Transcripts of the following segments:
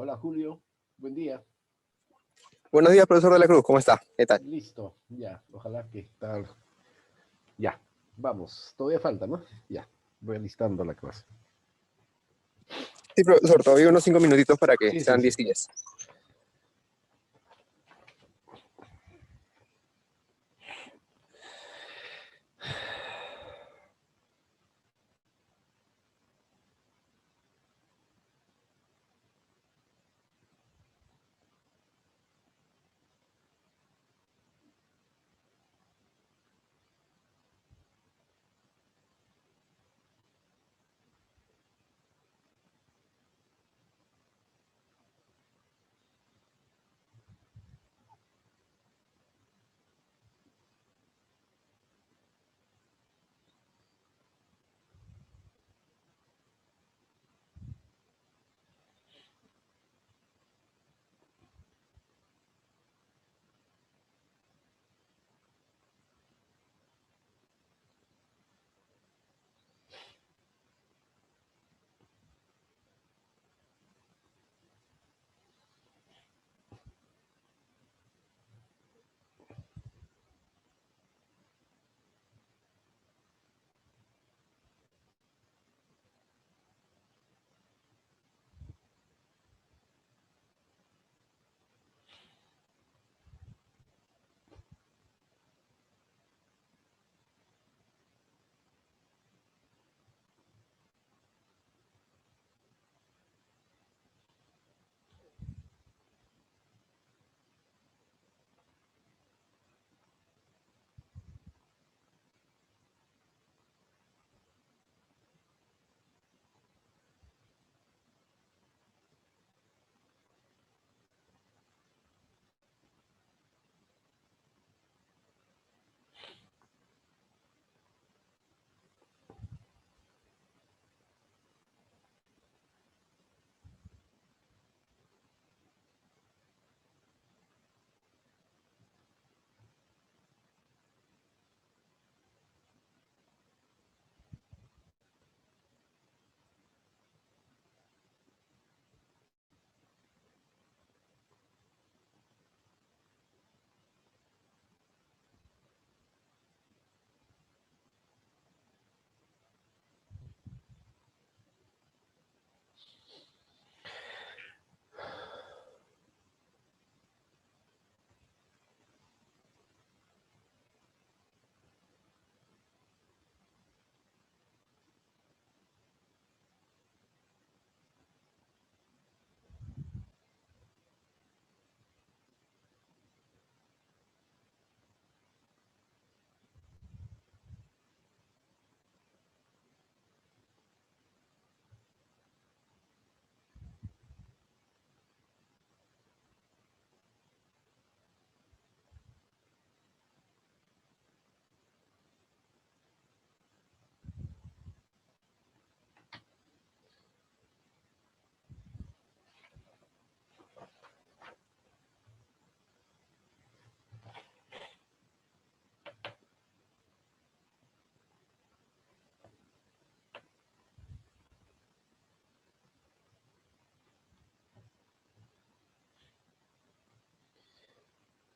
Hola Julio, buen día. Buenos días, profesor de la Cruz, ¿cómo está? ¿Qué tal? Listo, ya, ojalá que tal. Ya, vamos, todavía falta, ¿no? Ya, voy alistando la clase. Sí, profesor, todavía unos 5 minutitos para que Sí, sí, sean sí. 10 y 10.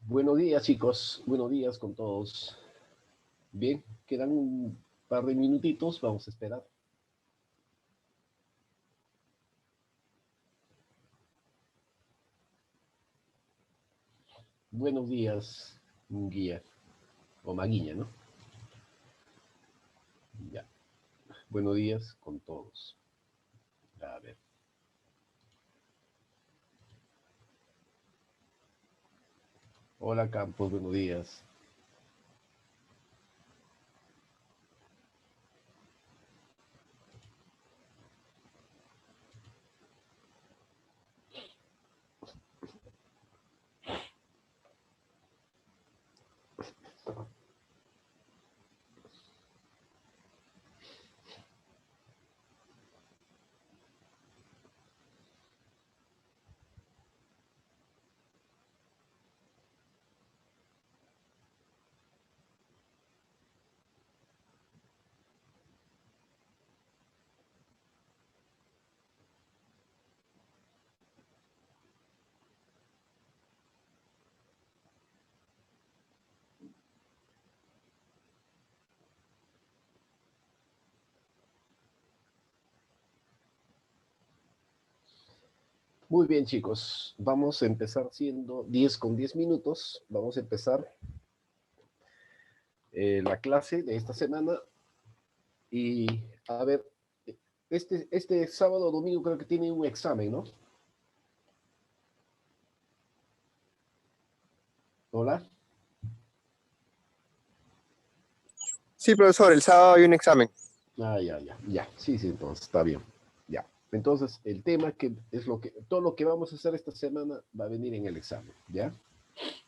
Buenos días chicos, buenos días con todos. Bien, quedan un par de minutitos, vamos a esperar. Buenos días, guía, o Maguiña, ¿no? Ya, buenos días con todos. A ver. Hola Campos, buenos días. Muy bien, chicos. Vamos a empezar siendo 10 con 10 minutos. Vamos a empezar la clase de esta semana. Y a ver, este sábado o domingo creo que tiene un examen, ¿no? Hola. Sí, profesor, el sábado hay un examen. Ah, ya. Sí, entonces está bien. Ya. Entonces, el tema que es todo lo que vamos a hacer esta semana va a venir en el examen, ¿ya?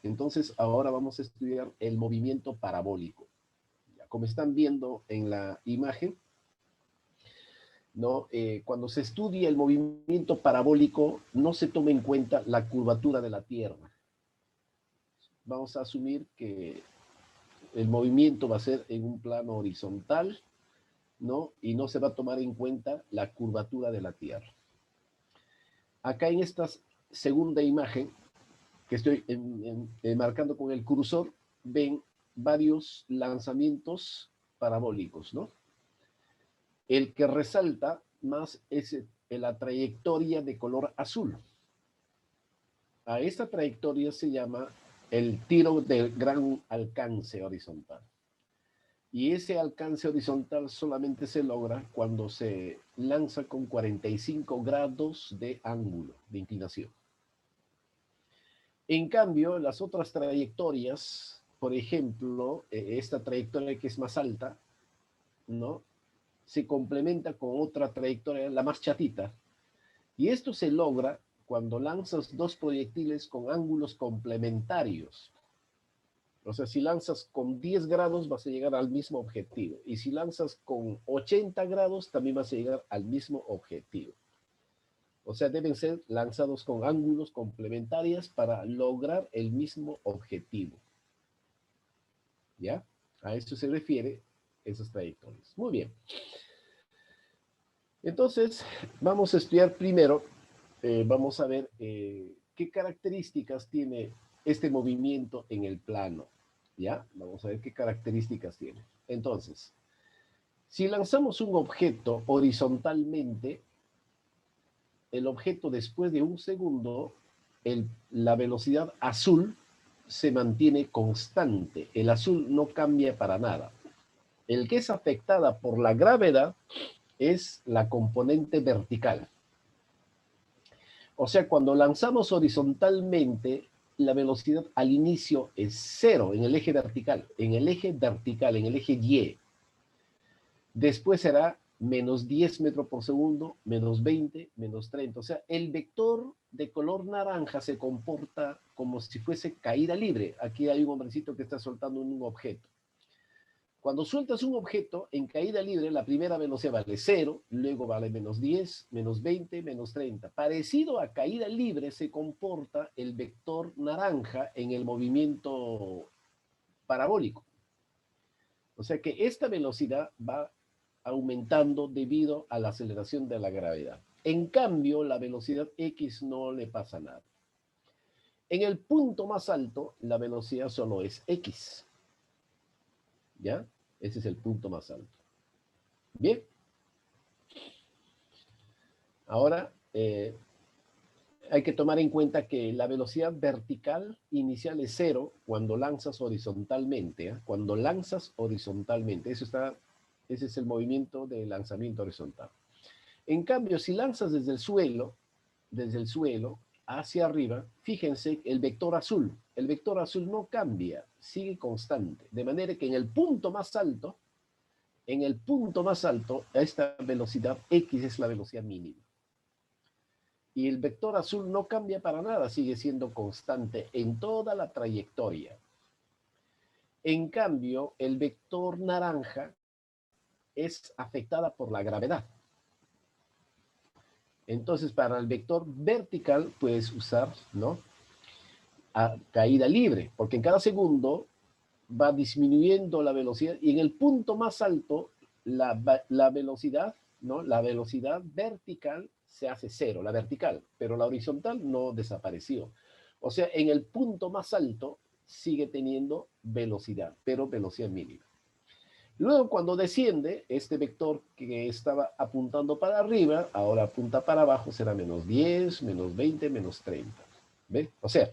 Entonces, ahora vamos a estudiar el movimiento parabólico. Ya, como están viendo en la imagen, ¿no? Cuando se estudia el movimiento parabólico, no se toma en cuenta la curvatura de la Tierra. Vamos a asumir que el movimiento va a ser en un plano horizontal, ¿no? Y no se va a tomar en cuenta la curvatura de la Tierra. Acá en esta segunda imagen, que estoy marcando con el cursor, ven varios lanzamientos parabólicos, ¿no? El que resalta más es la trayectoria de color azul. A esta trayectoria se llama el tiro de gran alcance horizontal. Y ese alcance horizontal solamente se logra cuando se lanza con 45 grados de ángulo de inclinación. En cambio, las otras trayectorias, por ejemplo, esta trayectoria que es más alta, ¿no? Se complementa con otra trayectoria, la más chatita. Y esto se logra cuando lanzas dos proyectiles con ángulos complementarios. O sea, si lanzas con 10 grados vas a llegar al mismo objetivo. Y si lanzas con 80 grados también vas a llegar al mismo objetivo. O sea, deben ser lanzados con ángulos complementarios para lograr el mismo objetivo. ¿Ya? A esto se refiere esas trayectorias. Muy bien. Entonces, vamos a estudiar primero, vamos a ver qué características tiene este movimiento en el plano. ¿Ya? Vamos a ver qué características tiene. Entonces, si lanzamos un objeto horizontalmente, el objeto después de un segundo, la velocidad azul se mantiene constante. El azul no cambia para nada. El que es afectada por la gravedad es la componente vertical. O sea, cuando lanzamos horizontalmente, la velocidad al inicio es cero en el eje vertical, en el eje vertical, en el eje Y. Después será menos 10 metros por segundo, menos 20, menos 30. O sea, el vector de color naranja se comporta como si fuese caída libre. Aquí hay un hombrecito que está soltando un objeto. Cuando sueltas un objeto en caída libre, la primera velocidad vale 0, luego vale menos 10, menos 20, menos 30. Parecido a caída libre se comporta el vector naranja en el movimiento parabólico. O sea que esta velocidad va aumentando debido a la aceleración de la gravedad. En cambio, la velocidad X no le pasa nada. En el punto más alto, la velocidad solo es X. ¿Ya? Ese es el punto más alto. Bien. Ahora, hay que tomar en cuenta que la velocidad vertical inicial es 0 cuando lanzas horizontalmente. Cuando lanzas horizontalmente, ese es el movimiento de lanzamiento horizontal. En cambio, si lanzas desde el suelo hacia arriba, fíjense el vector azul no cambia, sigue constante. De manera que en el punto más alto, esta velocidad X es la velocidad mínima. Y el vector azul no cambia para nada, sigue siendo constante en toda la trayectoria. En cambio, el vector naranja es afectada por la gravedad. Entonces, para el vector vertical puedes usar, ¿no?, a caída libre, porque en cada segundo va disminuyendo la velocidad y en el punto más alto la velocidad, ¿no?, la velocidad vertical se hace 0, la vertical, pero la horizontal no desapareció. O sea, en el punto más alto sigue teniendo velocidad, pero velocidad mínima. Luego, cuando desciende, este vector que estaba apuntando para arriba, ahora apunta para abajo, será menos 10, menos 20, menos 30. ¿Ve? O sea,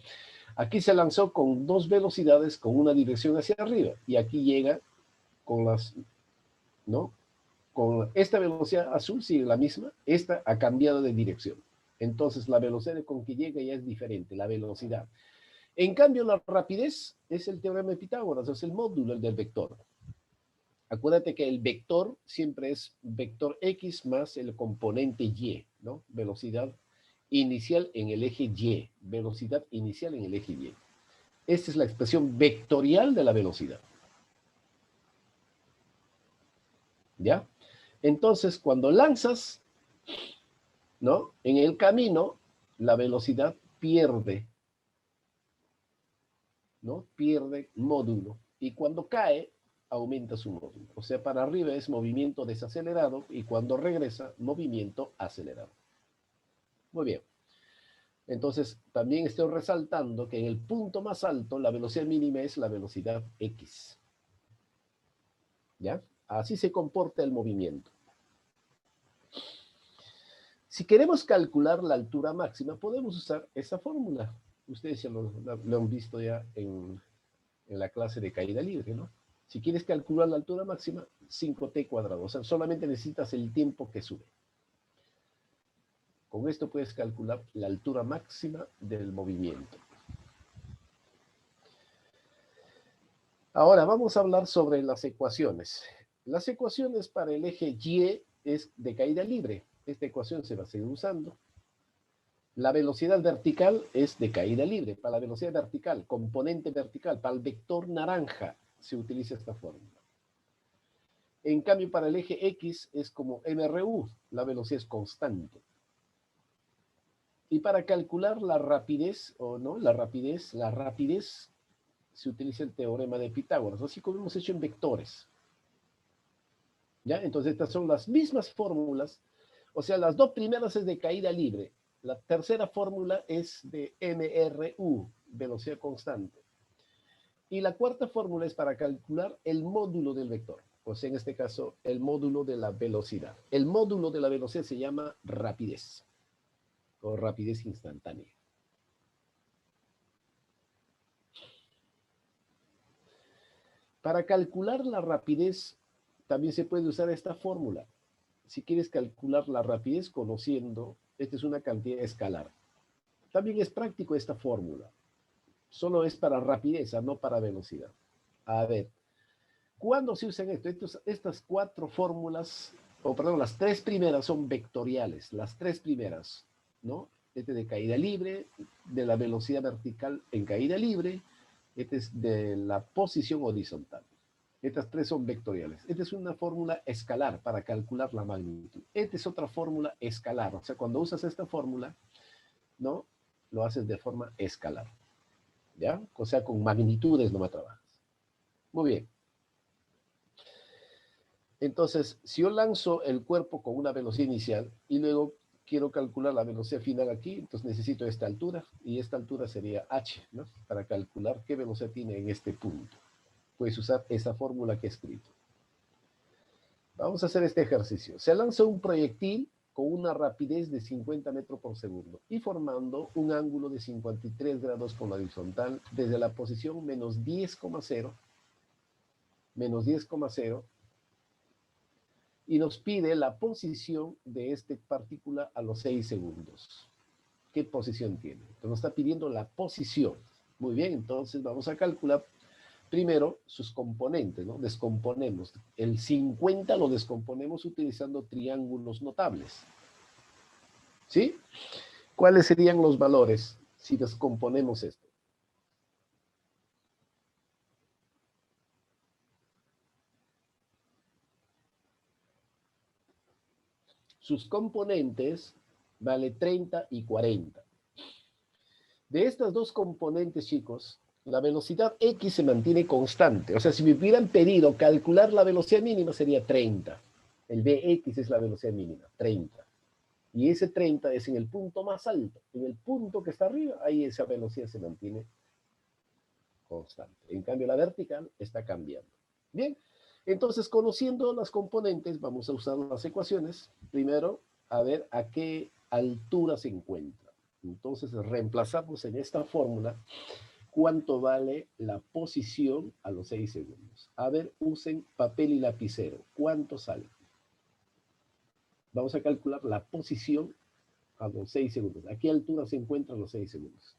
aquí se lanzó con dos velocidades, con una dirección hacia arriba, y aquí llega con las, ¿no? Con esta velocidad azul sigue la misma, esta ha cambiado de dirección. Entonces, la velocidad con que llega ya es diferente, la velocidad. En cambio, la rapidez es el teorema de Pitágoras, es el módulo del vector. Acuérdate que el vector siempre es vector X más el componente Y, ¿no? Velocidad inicial en el eje Y, velocidad inicial en el eje Y. Esta es la expresión vectorial de la velocidad. ¿Ya? Entonces, cuando lanzas, ¿no? En el camino, la velocidad pierde, ¿no? Pierde módulo. Y cuando cae, aumenta su módulo. O sea, para arriba es movimiento desacelerado y cuando regresa, movimiento acelerado. Muy bien. Entonces, también estoy resaltando que en el punto más alto, la velocidad mínima es la velocidad X. ¿Ya? Así se comporta el movimiento. Si queremos calcular la altura máxima, podemos usar esa fórmula. Ustedes ya lo han visto ya en la clase de caída libre, ¿no? Si quieres calcular la altura máxima, 5t cuadrado. O sea, solamente necesitas el tiempo que sube. Con esto puedes calcular la altura máxima del movimiento. Ahora vamos a hablar sobre las ecuaciones. Las ecuaciones para el eje Y es de caída libre. Esta ecuación se va a seguir usando. La velocidad vertical es de caída libre. Para la velocidad vertical, componente vertical, para el vector naranja se utiliza esta fórmula. En cambio, para el eje X es como MRU, la velocidad es constante. Y para calcular la rapidez, o no, la rapidez se utiliza el teorema de Pitágoras, así como hemos hecho en vectores. ¿Ya? Entonces estas son las mismas fórmulas, o sea, las dos primeras es de caída libre, la tercera fórmula es de MRU, velocidad constante, y la cuarta fórmula es para calcular el módulo del vector, o sea, en este caso, el módulo de la velocidad. El módulo de la velocidad se llama rapidez, o rapidez instantánea. Para calcular la rapidez, también se puede usar esta fórmula. Si quieres calcular la rapidez conociendo, esta es una cantidad escalar. También es práctico esta fórmula. Solo es para rapidez, no para velocidad. A ver, ¿cuándo se usan esto? Estas cuatro fórmulas, o perdón, las tres primeras son vectoriales. Las tres primeras, ¿no? Este de caída libre, de la velocidad vertical en caída libre, este es de la posición horizontal. Estas tres son vectoriales. Esta es una fórmula escalar para calcular la magnitud. Esta es otra fórmula escalar. O sea, cuando usas esta fórmula, ¿no? Lo haces de forma escalar. ¿Ya? O sea, con magnitudes no me trabajas. Muy bien. Entonces, si yo lanzo el cuerpo con una velocidad inicial y luego quiero calcular la velocidad final aquí, entonces necesito esta altura y esta altura sería h, ¿no? Para calcular qué velocidad tiene en este punto. Puedes usar esa fórmula que he escrito. Vamos a hacer este ejercicio. Se lanza un proyectil con una rapidez de 50 metros por segundo y formando un ángulo de 53 grados con la horizontal desde la posición menos 10,0 y nos pide la posición de esta partícula a los 6 segundos. ¿Qué posición tiene? Entonces nos está pidiendo la posición. Muy bien, entonces vamos a calcular primero sus componentes, ¿no? Descomponemos. El 50 lo descomponemos utilizando triángulos notables. ¿Sí? ¿Cuáles serían los valores si descomponemos esto? Sus componentes vale 30 y 40. De estas dos componentes, chicos, la velocidad X se mantiene constante. O sea, si me hubieran pedido calcular la velocidad mínima sería 30. El Bx es la velocidad mínima, 30. Y ese 30 es en el punto más alto. En el punto que está arriba, ahí esa velocidad se mantiene constante. En cambio, la vertical está cambiando. Bien, Entonces, conociendo las componentes, vamos a usar las ecuaciones. Primero, a ver a qué altura se encuentra. Entonces, reemplazamos en esta fórmula cuánto vale la posición a los 6 segundos. A ver, usen papel y lapicero. ¿Cuánto sale? Vamos a calcular la posición a los 6 segundos. ¿A qué altura se encuentran los 6 segundos?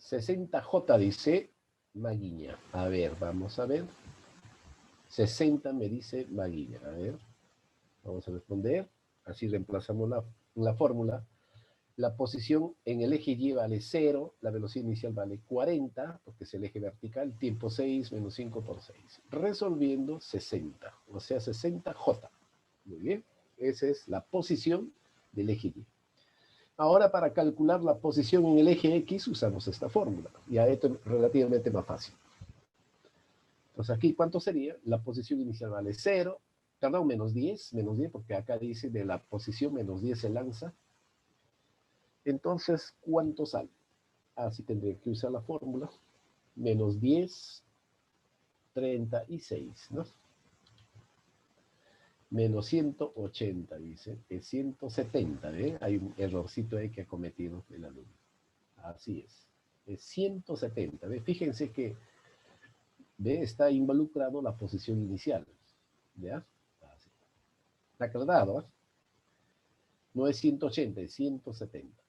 $60J dice Maguiña. A ver, vamos a ver. 60 me dice Maguiña. A ver, vamos a responder. Así reemplazamos la fórmula. La posición en el eje Y vale 0, la velocidad inicial vale 40, porque es el eje vertical, tiempo 6 menos 5 por 6. Resolviendo 60, o sea 60J. Muy bien, esa es la posición del eje Y. Ahora, para calcular la posición en el eje X, usamos esta fórmula. Ya esto es relativamente más fácil. Entonces, aquí, ¿cuánto sería? La posición inicial vale 0, perdón, menos 10, porque acá dice de la posición menos 10 se lanza. Entonces, ¿cuánto sale? Así tendría que usar la fórmula. Menos 10, 36, ¿no? Menos 180, dice. Es 170, ¿eh? Hay un errorcito ahí que ha cometido el alumno. Así es. Es 170, ¿ve? Fíjense que, ¿ve? Está involucrado la posición inicial. ¿Ya? Así. Está aclarado, ¿eh? No es 180, es 170.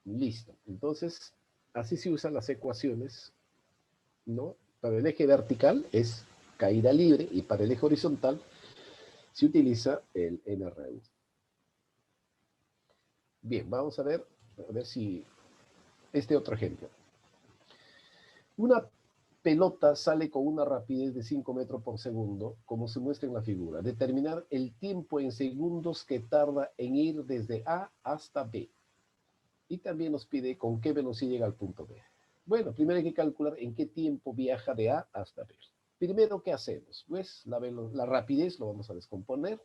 Listo. Entonces, así se usan las ecuaciones, ¿no? Para el eje vertical es caída libre y para el eje horizontal se utiliza el NRU. Bien, vamos a ver si este otro ejemplo. Una pelota sale con una rapidez de 5 metros por segundo, como se muestra en la figura. Determinar el tiempo en segundos que tarda en ir desde A hasta B. Y también nos pide con qué velocidad llega al punto B. Bueno, primero hay que calcular en qué tiempo viaja de A hasta B. Primero, ¿qué hacemos? Pues la rapidez lo vamos a descomponer.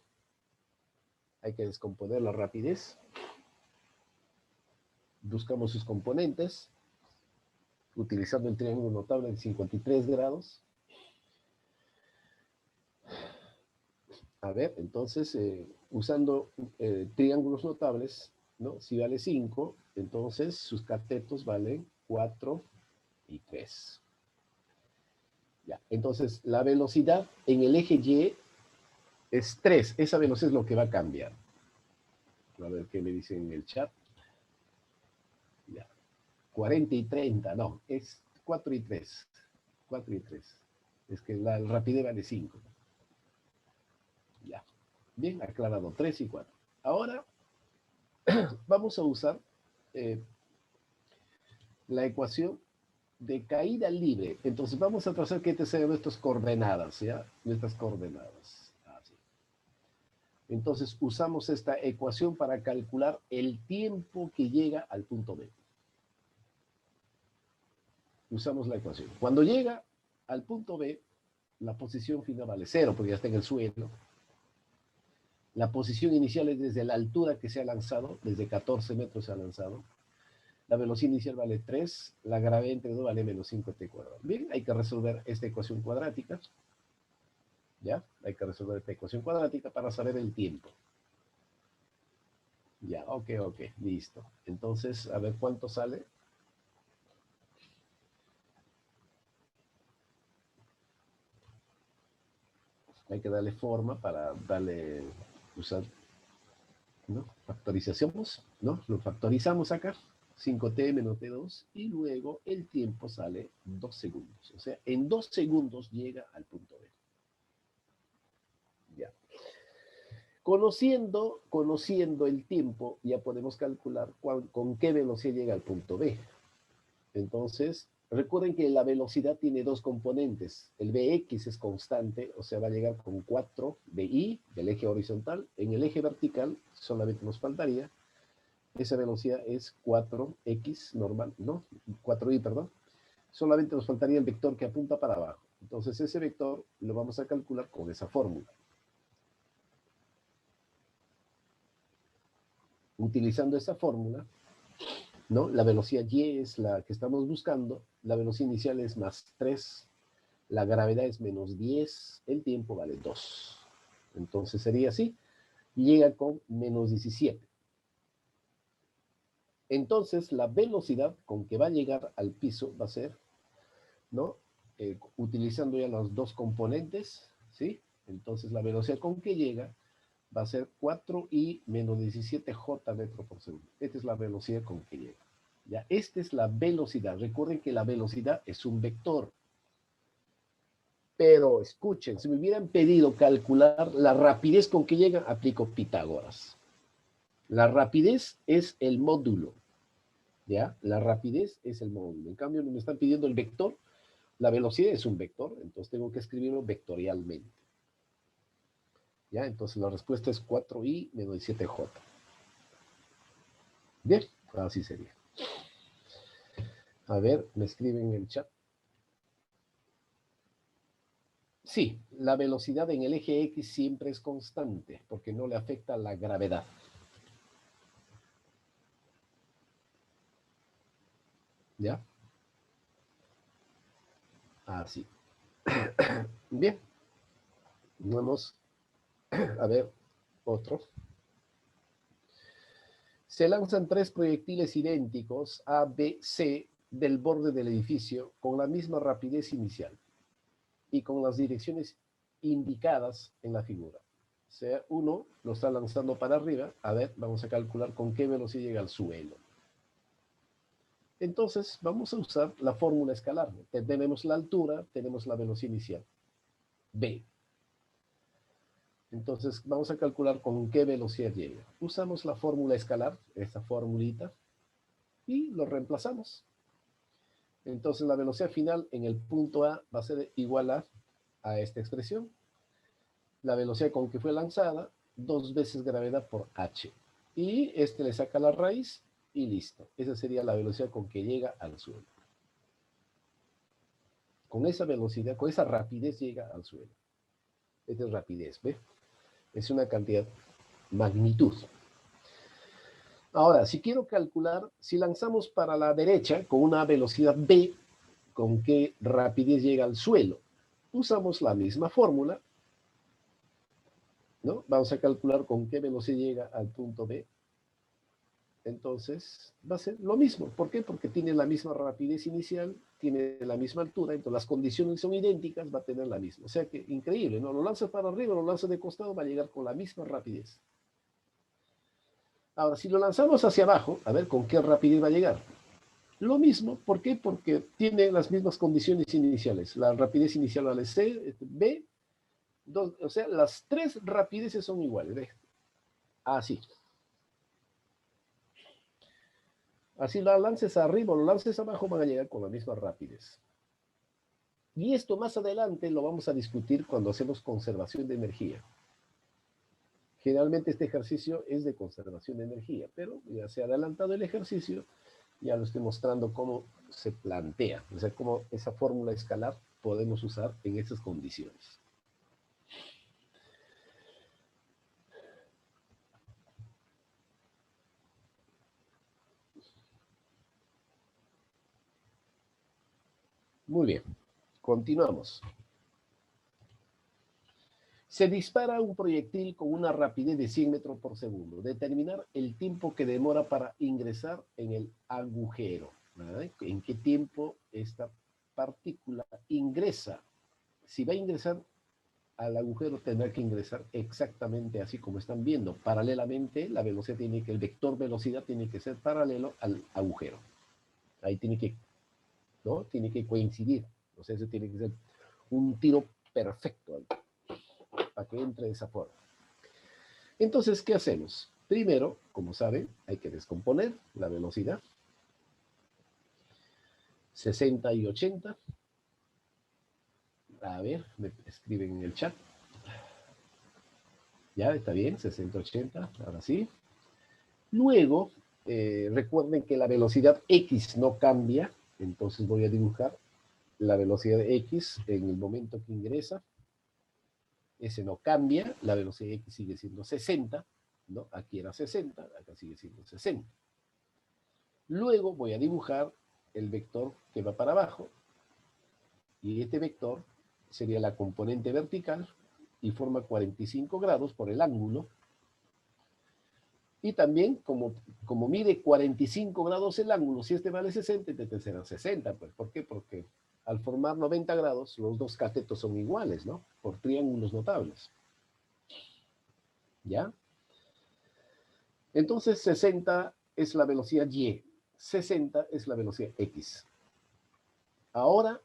Hay que descomponer la rapidez. Buscamos sus componentes, utilizando el triángulo notable de 53 grados. A ver, entonces, usando triángulos notables, ¿no? Si vale 5, entonces sus catetos valen 4 y 3. Ya, entonces, la velocidad en el eje Y es 3. Esa velocidad es lo que va a cambiar. A ver qué me dicen en el chat. Ya. 40 y 30, no, es 4 y 3. 4 y 3. Es que la rapidez vale 5. Ya. Bien, aclarado, 3 y 4. Ahora vamos a usar la ecuación de caída libre. Entonces vamos a trazar que sean nuestras coordenadas, ¿ya? Nuestras coordenadas. Así. Entonces usamos esta ecuación para calcular el tiempo que llega al punto B. Usamos la ecuación. Cuando llega al punto B, la posición final vale 0, porque ya está en el suelo. La posición inicial es desde la altura que se ha lanzado, desde 14 metros se ha lanzado. La velocidad inicial vale 3, la gravedad entre 2 vale menos 5t cuadrado. Bien, hay que resolver esta ecuación cuadrática. ¿Ya? Hay que resolver esta ecuación cuadrática para saber el tiempo. Ya, ok, listo. Entonces, a ver cuánto sale. Hay que darle forma para darle, usar, ¿no? Factorización, ¿no? Lo factorizamos acá. 5t menos t2 y luego el tiempo sale 2 segundos. O sea, en 2 segundos llega al punto B. Ya. Conociendo el tiempo, ya podemos calcular con qué velocidad llega al punto B. Entonces, recuerden que la velocidad tiene dos componentes. El Bx es constante, o sea, va a llegar con 4 BI del eje horizontal. En el eje vertical solamente nos faltaría Esa velocidad es 4x normal, ¿no? 4i, perdón. Solamente nos faltaría el vector que apunta para abajo. Entonces ese vector lo vamos a calcular con esa fórmula. Utilizando esa fórmula, ¿no? La velocidad y es la que estamos buscando, la velocidad inicial es más 3, la gravedad es menos 10, el tiempo vale 2. Entonces sería así, llega con menos 17. Entonces la velocidad con que va a llegar al piso va a ser, ¿no? Utilizando ya los dos componentes, ¿sí? Entonces la velocidad con que llega va a ser 4i menos 17j metro por segundo. Esta es la velocidad con que llega. ¿Ya? Esta es la velocidad. Recuerden que la velocidad es un vector. Pero escuchen, si me hubieran pedido calcular la rapidez con que llega, aplico Pitágoras. La rapidez es el módulo. ¿Ya? La rapidez es el módulo. En cambio, me están pidiendo el vector. La velocidad es un vector, entonces tengo que escribirlo vectorialmente. ¿Ya? Entonces la respuesta es 4i menos 17j. Bien, así sería. A ver, me escriben en el chat. Sí, la velocidad en el eje X siempre es constante, porque no le afecta la gravedad. ¿Ya? Así. Bien. Vamos a ver otro. Se lanzan 3 proyectiles idénticos, A, B, C, del borde del edificio con la misma rapidez inicial y con las direcciones indicadas en la figura. O sea, uno lo está lanzando para arriba. A ver, vamos a calcular con qué velocidad llega al suelo. Entonces, vamos a usar la fórmula escalar. Tenemos la altura, tenemos la velocidad inicial, B. Entonces, vamos a calcular con qué velocidad llega. Usamos la fórmula escalar, esta formulita, y lo reemplazamos. Entonces, la velocidad final en el punto A va a ser igual a esta expresión. La velocidad con que fue lanzada, 2 veces gravedad por h. Y este le saca la raíz y listo. Esa sería la velocidad con que llega al suelo. Con esa velocidad, con esa rapidez llega al suelo. Esta es rapidez, ¿ve? Es una cantidad, magnitud. Ahora, si quiero calcular, si lanzamos para la derecha con una velocidad b, ¿con qué rapidez llega al suelo? Usamos la misma fórmula, ¿no? Vamos a calcular con qué velocidad llega al punto B. Entonces, va a ser lo mismo. ¿Por qué? Porque tiene la misma rapidez inicial, tiene la misma altura, entonces las condiciones son idénticas, va a tener la misma. O sea que, increíble, ¿no? Lo lanza para arriba, lo lanza de costado, va a llegar con la misma rapidez. Ahora, si lo lanzamos hacia abajo, a ver con qué rapidez va a llegar. Lo mismo, ¿por qué? Porque tiene las mismas condiciones iniciales. La rapidez inicial vale C, B, o sea, las 3 rapideces son iguales. ¿Ve? Así. Así lo lances arriba o lo lances abajo, van a llegar con la misma rapidez. Y esto más adelante lo vamos a discutir cuando hacemos conservación de energía. Generalmente este ejercicio es de conservación de energía, pero ya se ha adelantado el ejercicio, ya lo estoy mostrando cómo se plantea, o sea, cómo esa fórmula escalar podemos usar en estas condiciones. Muy bien, continuamos. Se dispara un proyectil con una rapidez de 100 metros por segundo. Determinar el tiempo que demora para ingresar en el agujero. ¿Vale? ¿En qué tiempo esta partícula ingresa? Si va a ingresar al agujero, tendrá que ingresar exactamente así como están viendo. Paralelamente, la velocidad tiene que, el vector velocidad tiene que ser paralelo al agujero. Ahí tiene que, ¿no? Tiene que coincidir. O sea, eso tiene que ser un tiro perfecto para que entre de esa forma. Entonces, ¿qué hacemos? Primero, como saben, hay que descomponer la velocidad. 60 y 80. A ver, me escriben en el chat. Ya, está bien, 60, 80, ahora sí. Luego, recuerden que la velocidad X no cambia, entonces voy a dibujar la velocidad X en el momento que ingresa. Ese no cambia, la velocidad X sigue siendo 60, ¿no? Aquí era 60, acá sigue siendo 60. Luego voy a dibujar el vector que va para abajo, y este vector sería la componente vertical y forma 45 grados por el ángulo. Y también, como mide 45 grados el ángulo, si este vale 60, este será 60. Pues, ¿por qué? Porque al formar 90 grados, los dos catetos son iguales, ¿no? Por triángulos notables. ¿Ya? Entonces, 60 es la velocidad Y, 60 es la velocidad X. Ahora,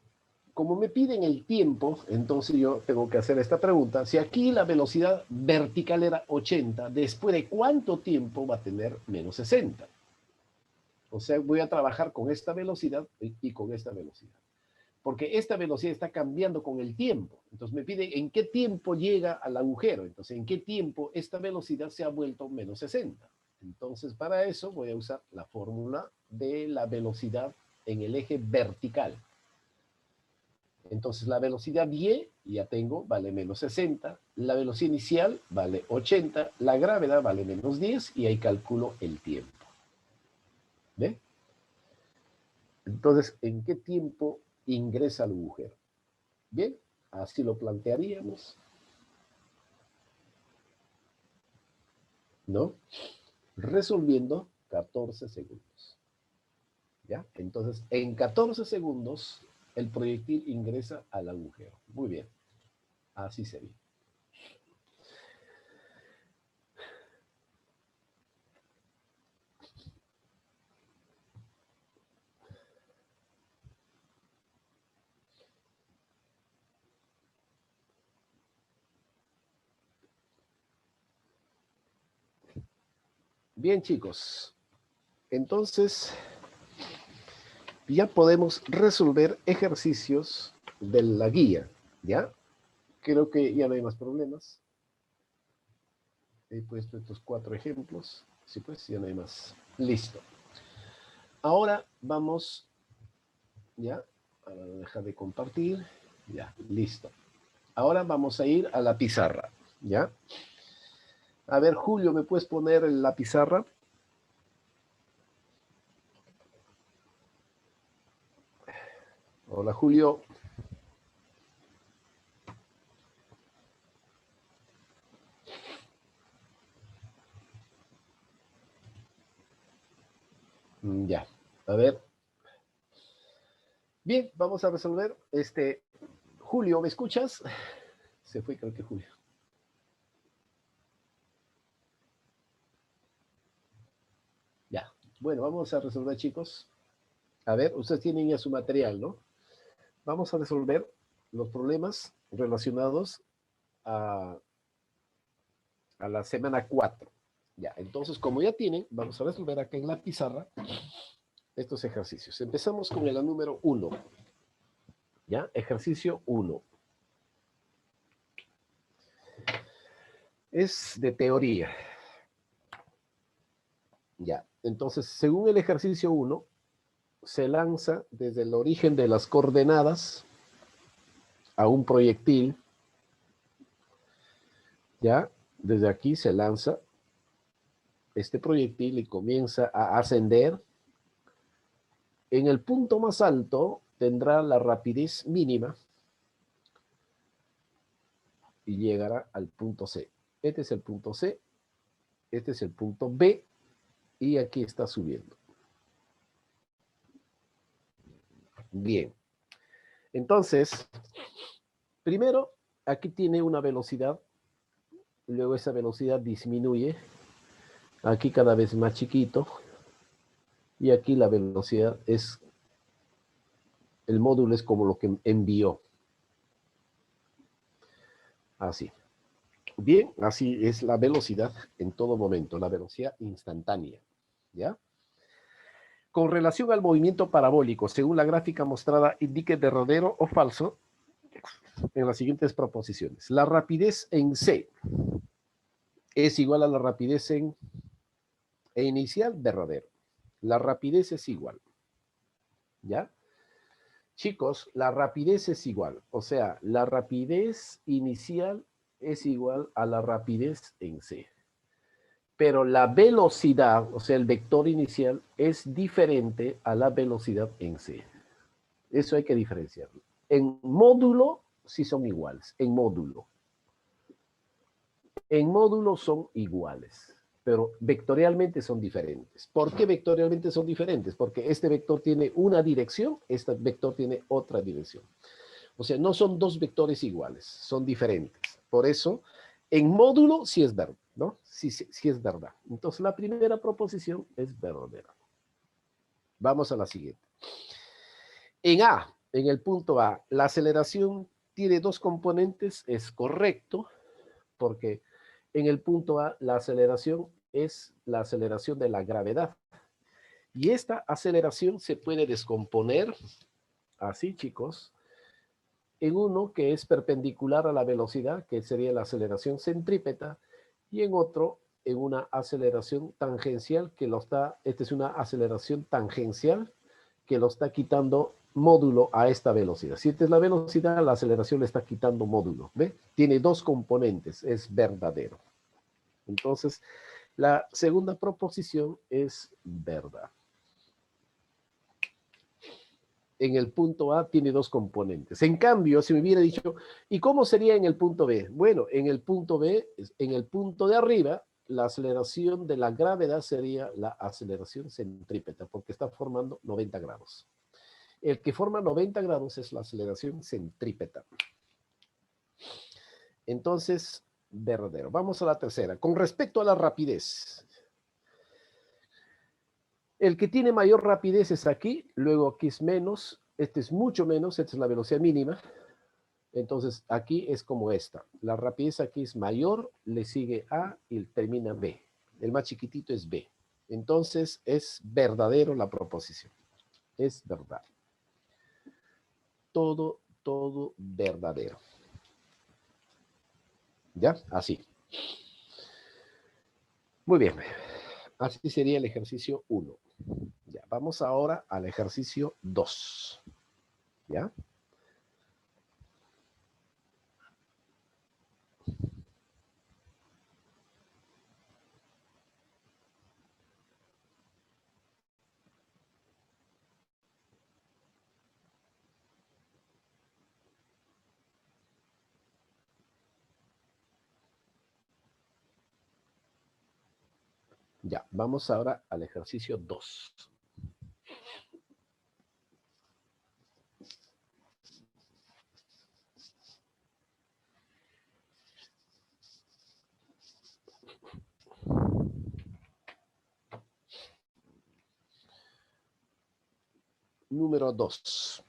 como me piden el tiempo, entonces yo tengo que hacer esta pregunta. Si aquí la velocidad vertical era 80, ¿después de cuánto tiempo va a tener menos 60? O sea, voy a trabajar con esta velocidad y con esta velocidad. Porque esta velocidad está cambiando con el tiempo. Entonces me pide en qué tiempo llega al agujero. Entonces, en qué tiempo esta velocidad se ha vuelto menos 60. Entonces, para eso voy a usar la fórmula de la velocidad en el eje vertical. Entonces, la velocidad Y, ya tengo, vale menos 60. La velocidad inicial vale 80. La gravedad vale menos 10. Y ahí calculo el tiempo. ¿Ve? Entonces, ¿en qué tiempo ingresa al agujero? Bien, así lo plantearíamos, ¿no? Resolviendo 14 segundos. ¿Ya? Entonces, en 14 segundos, el proyectil ingresa al agujero. Muy bien, así sería. Bien, chicos. Entonces, ya podemos resolver ejercicios de la guía, ¿ya? Creo que ya no hay más problemas. He puesto estos 4 ejemplos. Sí, pues, ya no hay más. Listo. Ahora vamos, ¿ya? Ahora dejar de compartir. Ya, listo. Ahora vamos a ir a la pizarra, ¿ya? A ver, Julio, ¿me puedes poner en la pizarra? Hola, Julio. Ya, a ver. Bien, vamos a resolver. Julio, ¿me escuchas? Se fue, creo que Julio. Ya, bueno, vamos a resolver, chicos. A ver, ustedes tienen ya su material, ¿no? Vamos a resolver los problemas relacionados a la semana 4. Ya, entonces, como ya tienen, vamos a resolver acá en la pizarra estos ejercicios. Empezamos con el número 1. ¿Ya? Ejercicio 1. Es de teoría. Ya, entonces, según el ejercicio 1, se lanza desde el origen de las coordenadas a un proyectil. Ya, desde aquí se lanza este proyectil y comienza a ascender. En el punto más alto tendrá la rapidez mínima y llegará al punto C. Este es el punto C, este es el punto B y aquí está subiendo. Bien. Entonces, primero, aquí tiene una velocidad, luego esa velocidad disminuye, aquí cada vez más chiquito, y aquí la velocidad es, el módulo es como lo que envió. Así. Bien, así es la velocidad en todo momento, la velocidad instantánea. ¿Ya? Con relación al movimiento parabólico, según la gráfica mostrada, indique verdadero o falso en las siguientes proposiciones. La rapidez en C es igual a la rapidez en E inicial, verdadero. La rapidez es igual. ¿Ya? Chicos, la rapidez es igual. O sea, la rapidez inicial es igual a la rapidez en C. Pero la velocidad, o sea, el vector inicial, es diferente a la velocidad en C. Eso hay que diferenciarlo. En módulo, sí son iguales. En módulo. En módulo son iguales, pero vectorialmente son diferentes. ¿Por qué vectorialmente son diferentes? Porque este vector tiene una dirección, este vector tiene otra dirección. O sea, no son dos vectores iguales, son diferentes. Por eso, en módulo sí es verdad, ¿no? Sí es verdad. Entonces, la primera proposición es verdadera. Vamos a la siguiente. En A, en el punto A, la aceleración tiene dos componentes, es correcto, porque en el punto A la aceleración es la aceleración de la gravedad. Y esta aceleración se puede descomponer, así chicos, en uno que es perpendicular a la velocidad, que sería la aceleración centrípeta, y en otro en una aceleración tangencial, que lo está, esta es una aceleración tangencial, que lo está quitando módulo a esta velocidad. Si esta es la velocidad, la aceleración le está quitando módulo. ¿Ve? Tiene dos componentes, es verdadero. Entonces, la segunda proposición es verdad. En el punto A tiene dos componentes. En cambio, si me hubiera dicho, ¿y cómo sería en el punto B? Bueno, en el punto B, en el punto de arriba, la aceleración de la gravedad sería la aceleración centrípeta, porque está formando 90 grados. El que forma 90 grados es la aceleración centrípeta. Entonces, verdadero. Vamos a la tercera. Con respecto a la rapidez, el que tiene mayor rapidez es aquí, luego aquí es menos, este es mucho menos, esta es la velocidad mínima. Entonces, aquí es como esta. La rapidez aquí es mayor, le sigue A y termina B. El más chiquitito es B. Entonces, es verdadero la proposición. Es verdad. Todo verdadero. ¿Ya? Así. Muy bien. Así sería el ejercicio 1. Ya, vamos ahora al ejercicio 2. ¿Ya? Ya, vamos ahora al ejercicio 2. Número 2.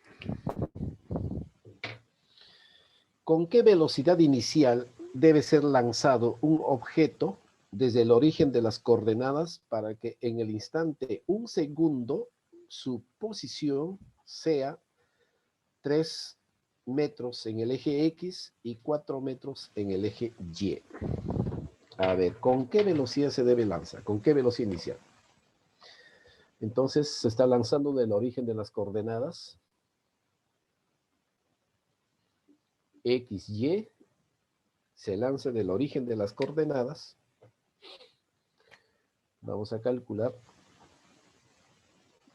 ¿Con qué velocidad inicial debe ser lanzado un objeto desde el origen de las coordenadas para que en el instante 1 segundo su posición sea 3 metros en el eje X y 4 metros en el eje Y? A ver, ¿con qué velocidad se debe lanzar? ¿Con qué velocidad inicial? Entonces se está lanzando del origen de las coordenadas X, Y, se lanza del origen de las coordenadas. Vamos a calcular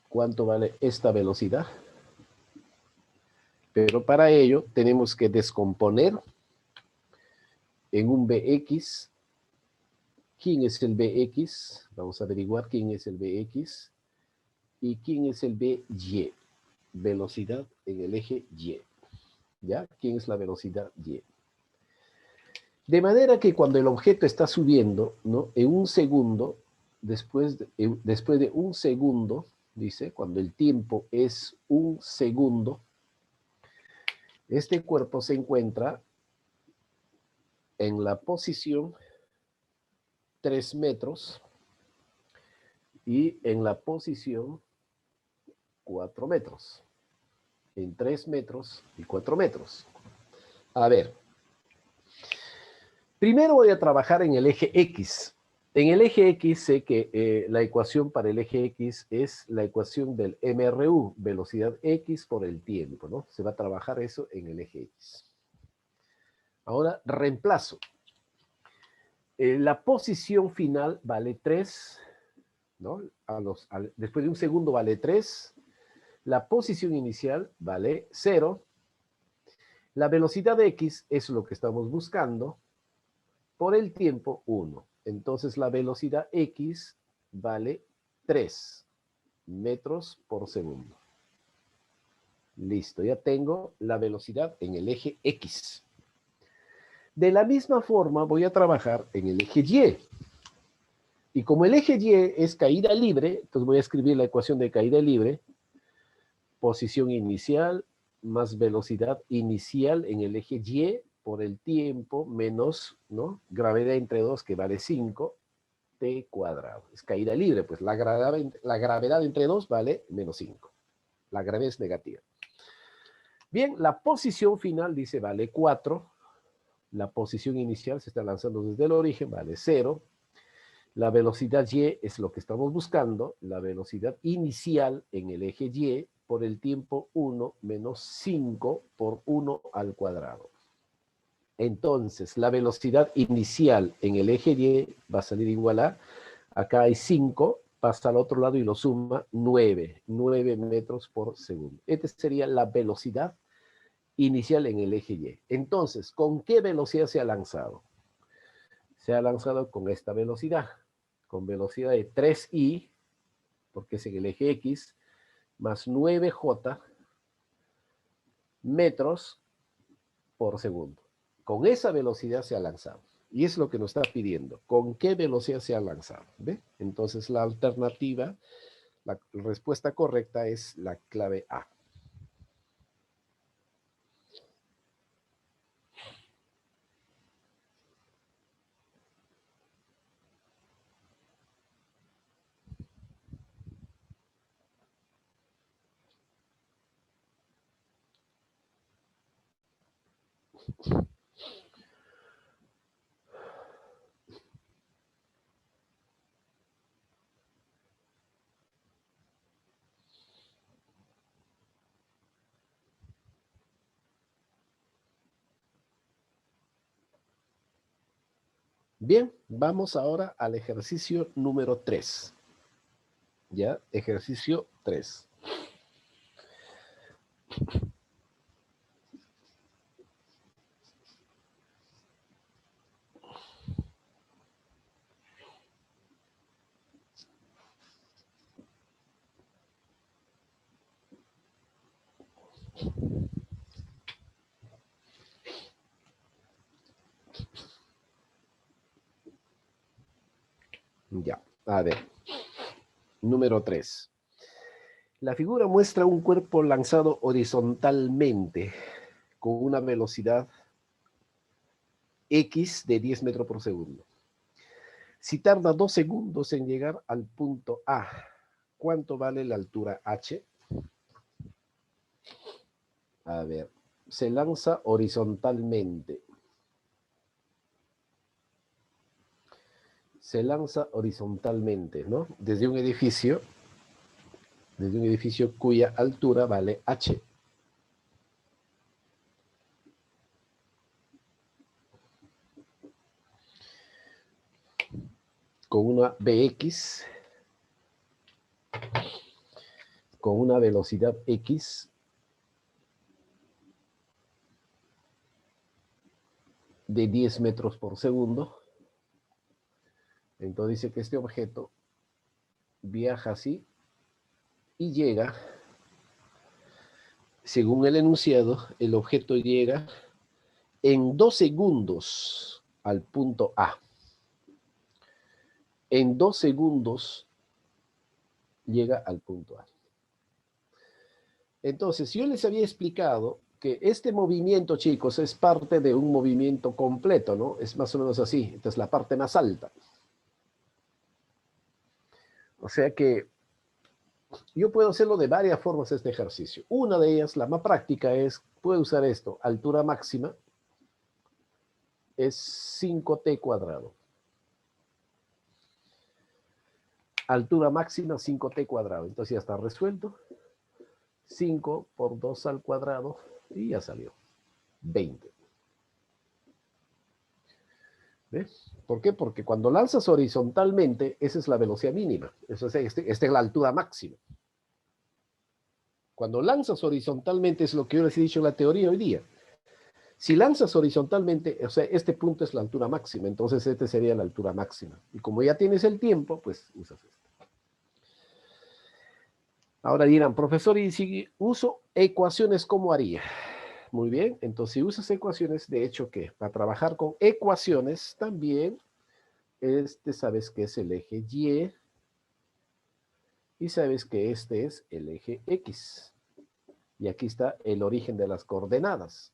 cuánto vale esta velocidad. Pero para ello tenemos que descomponer en un Bx. ¿Quién es el Bx? Vamos a averiguar quién es el Bx. ¿Y quién es el By? Velocidad en el eje Y. ¿Ya? ¿Quién es la velocidad Y? De manera que cuando el objeto está subiendo, ¿no? En un segundo, después de un segundo, dice, cuando el tiempo es un segundo, este cuerpo se encuentra en la posición 3 metros y en la posición 4 metros. En 3 metros y 4 metros. A ver. Primero voy a trabajar en el eje X. En el eje X sé que la ecuación para el eje X es la ecuación del MRU, velocidad X por el tiempo, ¿no? Se va a trabajar eso en el eje X. Ahora reemplazo. La posición final vale 3, ¿no? Después de un segundo vale 3. La posición inicial vale 0. La velocidad X es lo que estamos buscando por el tiempo 1. Entonces la velocidad X vale 3 metros por segundo. Listo, ya tengo la velocidad en el eje X. De la misma forma voy a trabajar en el eje Y. Y como el eje Y es caída libre, entonces voy a escribir la ecuación de caída libre. Posición inicial más velocidad inicial en el eje Y por el tiempo menos, ¿no? Gravedad entre 2 que vale 5, t cuadrado. Es caída libre, pues la gravedad entre 2 vale menos 5. La gravedad es negativa. Bien, la posición final dice vale 4. La posición inicial se está lanzando desde el origen, vale 0. La velocidad y es lo que estamos buscando. La velocidad inicial en el eje y por el tiempo 1 menos 5 por 1 al cuadrado. Entonces, la velocidad inicial en el eje y va a salir igual a, acá hay 5, pasa al otro lado y lo suma 9 metros por segundo. Esta sería la velocidad inicial en el eje Y. Entonces, ¿con qué velocidad se ha lanzado? Se ha lanzado con esta velocidad, con velocidad de 3i, porque es en el eje X, más 9j metros por segundo. Con esa velocidad se ha lanzado. Y es lo que nos está pidiendo. ¿Con qué velocidad se ha lanzado? ¿Ve? Entonces la alternativa, la respuesta correcta es la clave A. Bien, vamos ahora al ejercicio número 3. ¿Ya? Ejercicio 3. Ya, a ver. Número 3. La figura muestra un cuerpo lanzado horizontalmente con una velocidad X de 10 metros por segundo. Si tarda 2 segundos en llegar al punto A, ¿cuánto vale la altura H? A ver, se lanza horizontalmente. Se lanza horizontalmente, ¿no? Desde un edificio cuya altura vale H. Con una Bx, con una velocidad X de 10 metros por segundo. Entonces dice que este objeto viaja así y llega, según el enunciado, el objeto llega en 2 segundos al punto A. En 2 segundos llega al punto A. Entonces, yo les había explicado que este movimiento, chicos, es parte de un movimiento completo, ¿no? Es más o menos así. Esta es la parte más alta. O sea que yo puedo hacerlo de varias formas este ejercicio. Una de ellas, la más práctica, es, puedo usar esto, altura máxima es 5t cuadrado. altura máxima 5t cuadrado. Entonces ya está resuelto. 5 por 2 al cuadrado y ya salió. 20. ¿Ves? ¿Por qué? Porque cuando lanzas horizontalmente, esa es la velocidad mínima. Esta es la altura máxima. Cuando lanzas horizontalmente, es lo que yo les he dicho en la teoría hoy día. Si lanzas horizontalmente, o sea, este punto es la altura máxima, entonces este sería la altura máxima. Y como ya tienes el tiempo, pues usas esto. Ahora dirán, profesor, y si uso ecuaciones, ¿cómo haría? Muy bien, entonces si usas ecuaciones, de hecho, ¿qué? Para trabajar con ecuaciones también, sabes que es el eje Y y sabes que este es el eje X. Y aquí está el origen de las coordenadas.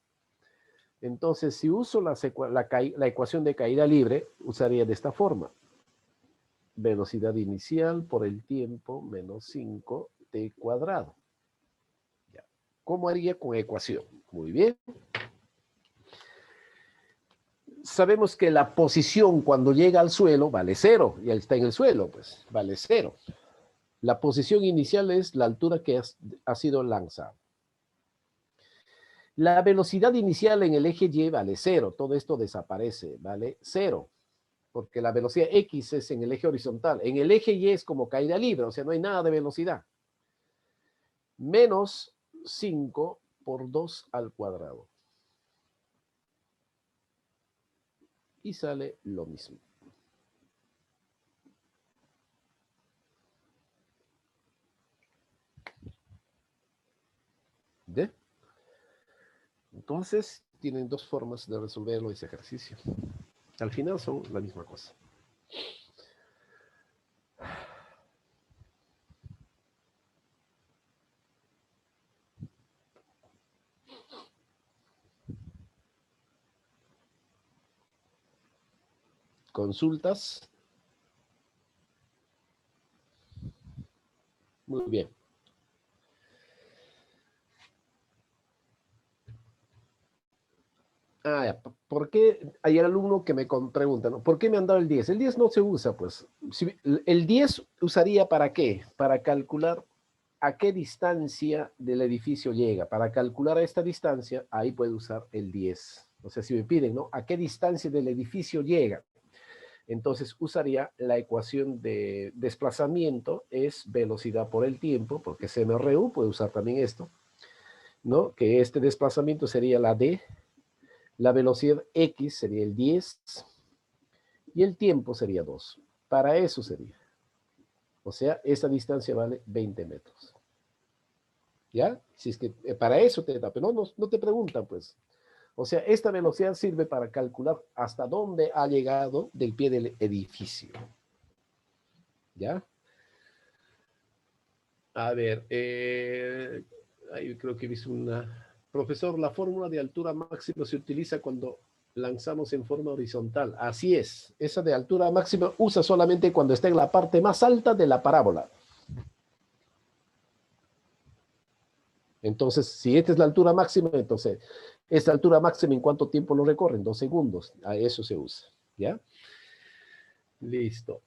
Entonces, si uso la ecuación de caída libre, usaría de esta forma. Velocidad inicial por el tiempo menos 5t cuadrado. Ya. ¿Cómo haría con ecuación? Muy bien. Sabemos que la posición cuando llega al suelo vale 0. Y él está en el suelo, pues vale 0. La posición inicial es la altura que ha sido lanzada. La velocidad inicial en el eje Y vale 0. Todo esto desaparece, vale 0. Porque la velocidad X es en el eje horizontal. En el eje Y es como caída libre, o sea, no hay nada de velocidad. Menos 5 por 2 al cuadrado. Y sale lo mismo. ¿Ve? Entonces, tienen dos formas de resolverlo ese ejercicio. Al final son la misma cosa. ¿Consultas? Muy bien. Ya. ¿Por qué? Hay el alumno que me pregunta, ¿no? ¿Por qué me han dado el 10? El 10 no se usa, pues. El 10 usaría ¿para qué? Para calcular a qué distancia del edificio llega. Para calcular esta distancia, ahí puede usar el 10. O sea, si me piden, ¿no? ¿A qué distancia del edificio llega? Entonces usaría la ecuación de desplazamiento, es velocidad por el tiempo, porque es MRU, puede usar también esto, ¿no? Que este desplazamiento sería la D, la velocidad X sería el 10 y el tiempo sería 2. Para eso sería. O sea, esa distancia vale 20 metros. ¿Ya? Si es que para eso te da, pero no te preguntan, pues. O sea, esta velocidad sirve para calcular hasta dónde ha llegado del pie del edificio. ¿Ya? A ver, ahí creo que he visto una... Profesor, la fórmula de altura máxima se utiliza cuando lanzamos en forma horizontal. Así es. Esa de altura máxima usa solamente cuando está en la parte más alta de la parábola. Entonces, si esta es la altura máxima, entonces, esta altura máxima, ¿en cuánto tiempo lo recorre? En 2 segundos. A eso se usa. ¿Ya? Listo.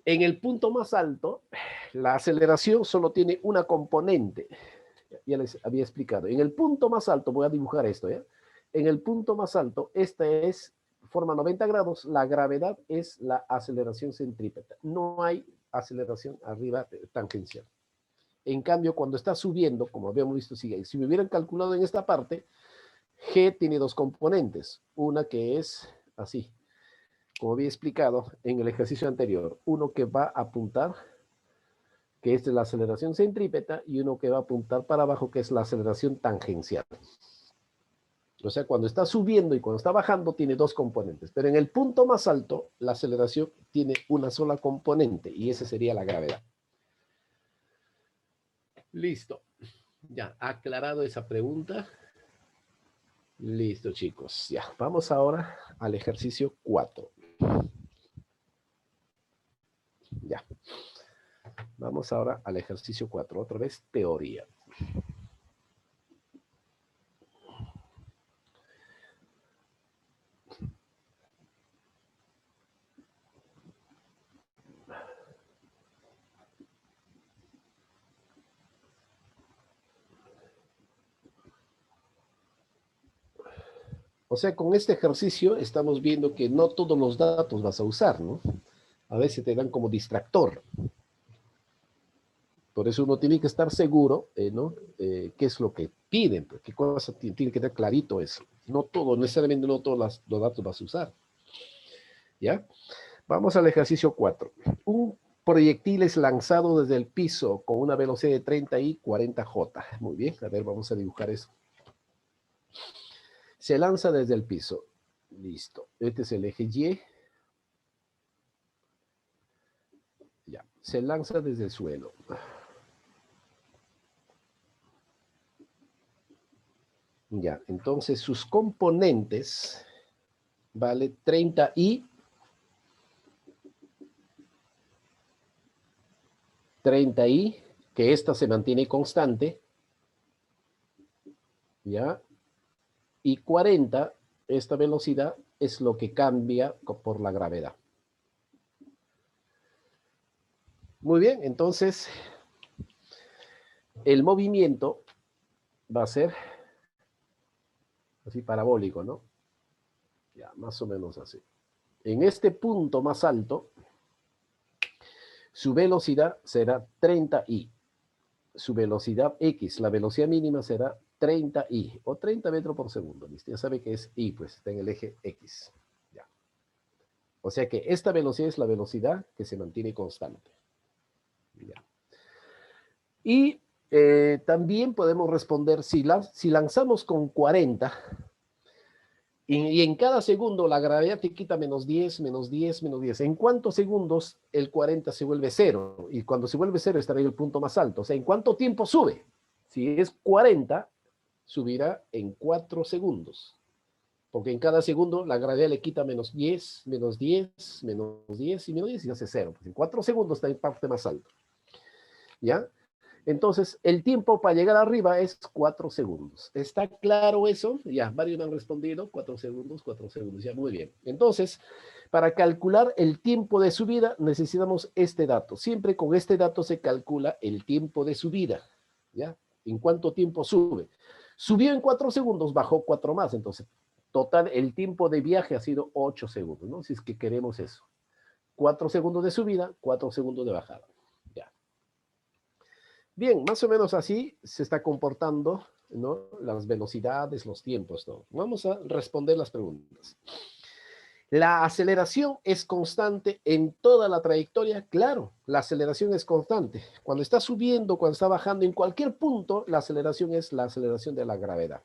En el punto más alto, la aceleración solo tiene una componente. Ya les había explicado. En el punto más alto, voy a dibujar esto, ¿ya? En el punto más alto, esta es, forma 90 grados, la gravedad es la aceleración centrípeta. No hay aceleración arriba tangencial. En cambio, cuando está subiendo, como habíamos visto, si me hubieran calculado en esta parte, G tiene dos componentes. Una que es así, como había explicado en el ejercicio anterior. Uno que va a apuntar, que es la aceleración centrípeta, y uno que va a apuntar para abajo, que es la aceleración tangencial. O sea, cuando está subiendo y cuando está bajando, tiene dos componentes. Pero en el punto más alto, la aceleración tiene una sola componente, y esa sería la gravedad. Listo. Ya, aclarado esa pregunta. Listo, chicos. Ya, vamos ahora al ejercicio 4. Ya. Vamos ahora al ejercicio 4. Otra vez, teoría. O sea, con este ejercicio estamos viendo que no todos los datos vas a usar, ¿no? A veces te dan como distractor. Por eso uno tiene que estar seguro, ¿no? ¿Qué es lo que piden? ¿Qué cosa tiene que tener clarito eso? No todo, necesariamente no todos los datos vas a usar. ¿Ya? Vamos al ejercicio 4. Un proyectil es lanzado desde el piso con una velocidad de 30 y 40 J. Muy bien, a ver, vamos a dibujar eso. Se lanza desde el piso. Listo. Este es el eje Y. Ya. Se lanza desde el suelo. Ya. Entonces sus componentes vale 30i, 30i, que esta se mantiene constante. Ya. Y 40, esta velocidad es lo que cambia por la gravedad. Muy bien, entonces el movimiento va a ser así parabólico, ¿no? Ya, más o menos así. En este punto más alto, su velocidad será 30i. Su velocidad X, la velocidad mínima será 30i, o 30 metros por segundo. ¿Listo? Ya sabe que es i, pues está en el eje X. Ya. O sea que esta velocidad es la velocidad que se mantiene constante. Ya. Y también podemos responder, si lanzamos con 40, y en cada segundo la gravedad te quita menos 10, menos 10, menos 10. ¿En cuántos segundos el 40 se vuelve 0? Y cuando se vuelve 0 estará en el punto más alto. O sea, ¿en cuánto tiempo sube? Si es 40, subirá en 4 segundos. Porque en cada segundo la gravedad le quita menos 10, menos 10, menos 10 y menos 10 y hace 0. Pues en 4 segundos está en parte más alto. ¿Ya? Entonces, el tiempo para llegar arriba es 4 segundos. ¿Está claro eso? Ya, varios me han respondido, 4 segundos, 4 segundos. Ya, muy bien. Entonces, para calcular el tiempo de subida, necesitamos este dato. Siempre con este dato se calcula el tiempo de subida. ¿Ya? ¿En cuánto tiempo sube? Subió en 4 segundos, bajó 4 más. Entonces, total, el tiempo de viaje ha sido 8 segundos, ¿no? Si es que queremos eso. 4 segundos de subida, 4 segundos de bajada. Ya. Bien, más o menos así se está comportando, ¿no? Las velocidades, los tiempos, ¿no? Vamos a responder las preguntas. ¿La aceleración es constante en toda la trayectoria? Claro, la aceleración es constante. Cuando está subiendo, cuando está bajando, en cualquier punto, la aceleración es la aceleración de la gravedad.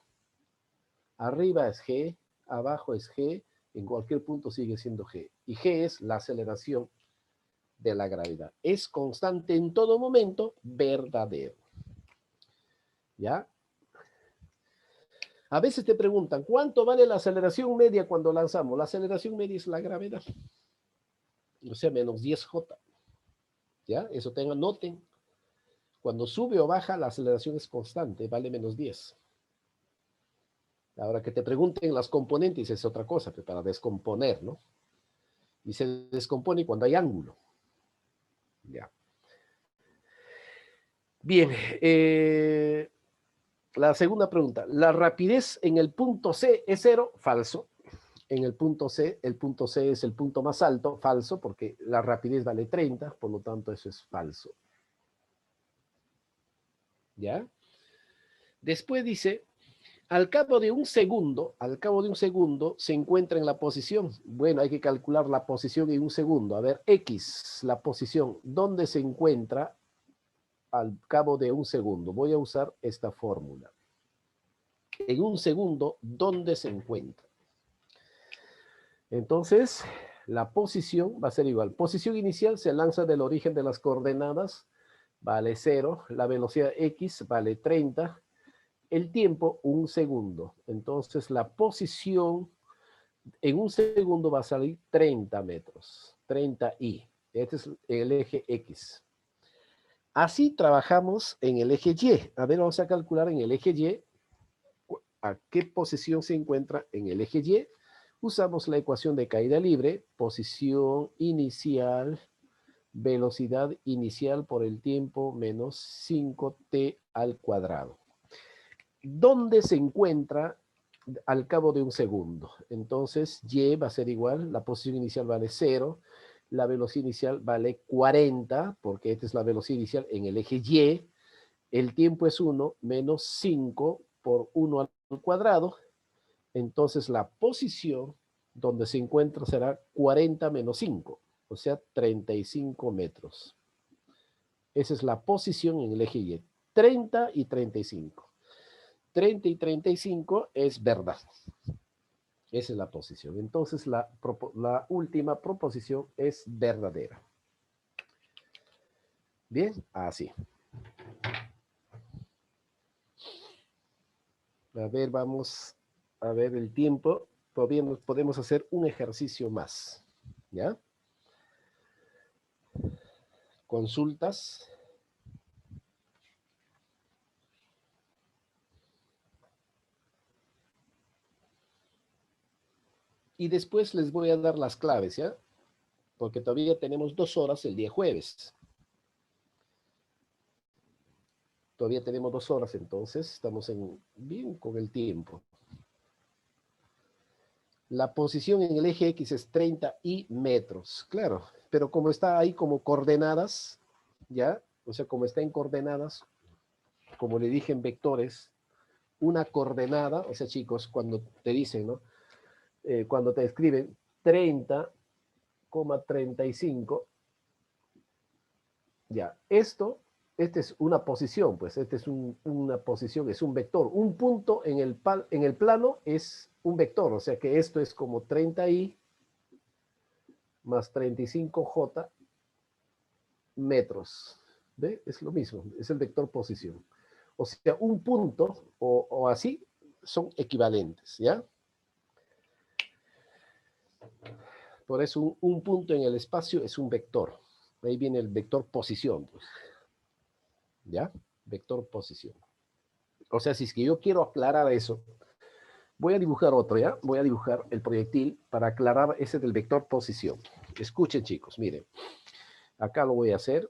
Arriba es g, abajo es g, en cualquier punto sigue siendo g. Y g es la aceleración de la gravedad. Es constante en todo momento, verdadero. ¿Ya? A veces te preguntan, ¿cuánto vale la aceleración media cuando lanzamos? La aceleración media es la gravedad. O sea, menos 10J. ¿Ya? Eso noten. Cuando sube o baja, la aceleración es constante, vale menos 10. Ahora que te pregunten las componentes es otra cosa, pero para descomponer, ¿no? Y se descompone cuando hay ángulo. Ya. Bien, la segunda pregunta. ¿La rapidez en el punto C es 0? Falso. En el punto C es el punto más alto, falso, porque la rapidez vale 30, por lo tanto eso es falso. ¿Ya? Después dice, al cabo de un segundo se encuentra en la posición. Bueno, hay que calcular la posición en un segundo. A ver, X, la posición, ¿dónde se encuentra al cabo de un segundo? Voy a usar esta fórmula. En un segundo, ¿dónde se encuentra? Entonces, la posición va a ser igual. Posición inicial se lanza del origen de las coordenadas, vale 0. La velocidad X vale 30. El tiempo, un segundo. Entonces, la posición en un segundo va a salir 30 metros. 30i. Este es el eje X. Así trabajamos en el eje Y. A ver, vamos a calcular en el eje Y a qué posición se encuentra en el eje Y. Usamos la ecuación de caída libre, posición inicial, velocidad inicial por el tiempo menos 5t al cuadrado. ¿Dónde se encuentra al cabo de un segundo. Entonces, y va a ser igual, la posición inicial vale 0, la velocidad inicial vale 40, porque esta es la velocidad inicial en el eje y, el tiempo es 1 menos 5 por 1 al cuadrado, entonces la posición donde se encuentra será 40 menos 5, o sea, 35 metros. Esa es la posición en el eje Y, 30 y 35. 30 y 35 es verdad. Esa es la posición. Entonces, la última proposición es verdadera. Bien, así. A ver, vamos a ver el tiempo. Todavía podemos hacer un ejercicio más. ¿Ya? Consultas. Y después les voy a dar las claves, ¿ya? Porque todavía tenemos 2 horas el día jueves. Todavía tenemos 2 horas, entonces estamos bien con el tiempo. La posición en el eje X es 30 y metros, claro, pero como está ahí como coordenadas, ¿ya? O sea, como está en coordenadas, como le dije en vectores, una coordenada, o sea, chicos, cuando te dicen, ¿no? Cuando te escriben 30,35, ya, esta es una posición, pues, esta es una posición, es un vector. Un punto en el plano es un vector, o sea que esto es como 30i más 35j metros. ¿Ve? Es lo mismo, es el vector posición. O sea, un punto o así son equivalentes, ¿ya? Por eso un punto en el espacio es un vector. Ahí viene el vector posición, pues. ¿Ya? Vector posición. O sea, si es que yo quiero aclarar eso, voy a dibujar otro, ¿ya? Voy a dibujar el proyectil para aclarar ese del vector posición. Escuchen, chicos, miren. Acá lo voy a hacer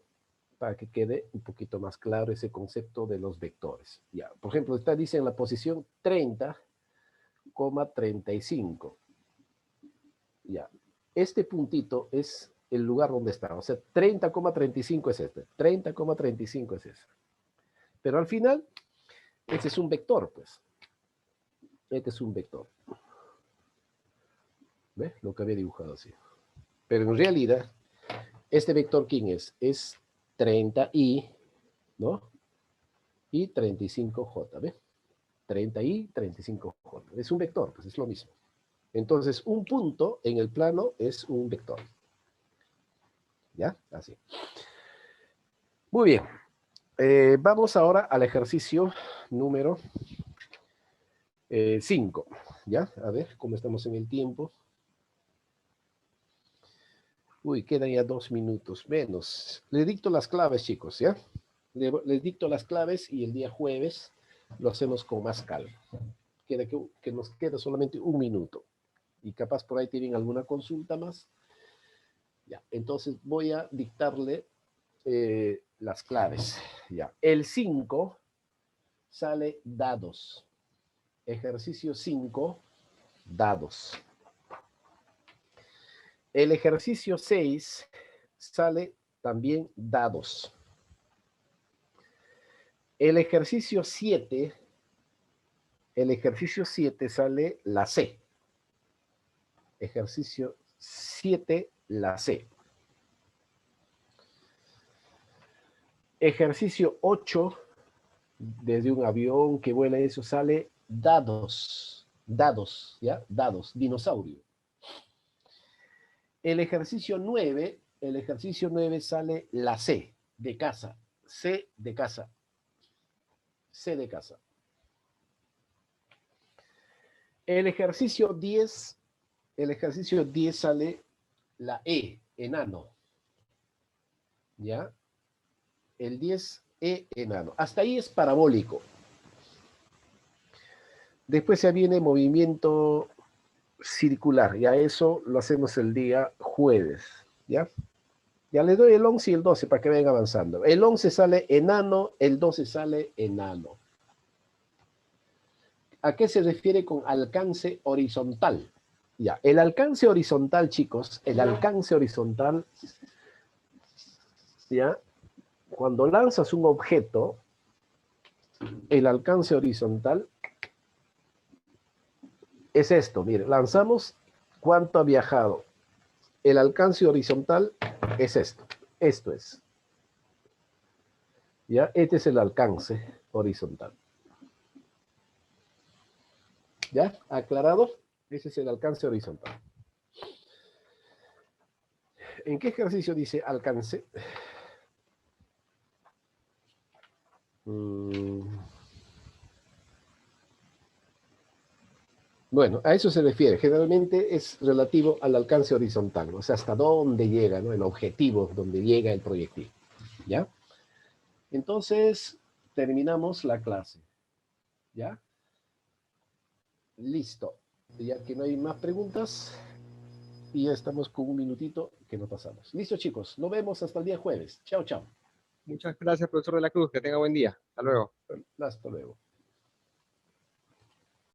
para que quede un poquito más claro ese concepto de los vectores. Ya, por ejemplo, dice en la posición 30,35. Ya, este puntito es el lugar donde está. O sea, 30,35 es este. 30,35 es ese. Pero al final, este es un vector, pues. Este es un vector. ¿Ves? Lo que había dibujado así. Pero en realidad, este vector, ¿quién es? Es 30i, ¿no? Y 35j, ¿ves? 30i, 35j. Es un vector, pues es lo mismo. Entonces, un punto en el plano es un vector. ¿Ya? Así. Muy bien. Vamos ahora al ejercicio número 5. ¿Ya? A ver cómo estamos en el tiempo. Uy, quedan ya 2 minutos menos. Les dicto las claves, chicos, ¿ya? Les dicto las claves y el día jueves lo hacemos con más calma. Que nos queda solamente 1 minuto. Y capaz por ahí tienen alguna consulta más. Ya, entonces voy a dictarle las claves. Ya. El 5 sale dados. Ejercicio 5, dados. El ejercicio 6 sale también dados. El ejercicio 7 sale la C. Ejercicio 7, la C. Ejercicio 8, desde un avión que vuela, eso sale dados. Dados, ¿ya? Dados, dinosaurio. El ejercicio 9 sale la C, de casa. C de casa. C de casa. El ejercicio 10 sale la E, enano. ¿Ya? El 10, E, enano. Hasta ahí es parabólico. Después ya viene movimiento circular. Ya eso lo hacemos el día jueves. ¿Ya? Ya les doy el 11 y el 12 para que vayan avanzando. El 11 sale enano, el 12 sale enano. ¿A qué se refiere con alcance horizontal? Ya, el alcance horizontal, chicos, el alcance horizontal, ya, cuando lanzas un objeto, el alcance horizontal es esto, mire, lanzamos cuánto ha viajado. El alcance horizontal es esto es. ¿Ya? Este es el alcance horizontal. ¿Ya? ¿Aclarado? Ese es el alcance horizontal. ¿En qué ejercicio dice alcance? Bueno, a eso se refiere. Generalmente es relativo al alcance horizontal, o sea, hasta dónde llega, ¿no? El objetivo, donde llega el proyectil. ¿Ya? Entonces, terminamos la clase. ¿Ya? Listo. Ya que no hay más preguntas, y ya estamos con un minutito que no pasamos. Listo, chicos. Nos vemos hasta el día jueves. Chao, chao. Muchas gracias, profesor de la Cruz. Que tenga buen día. Hasta luego. Hasta luego.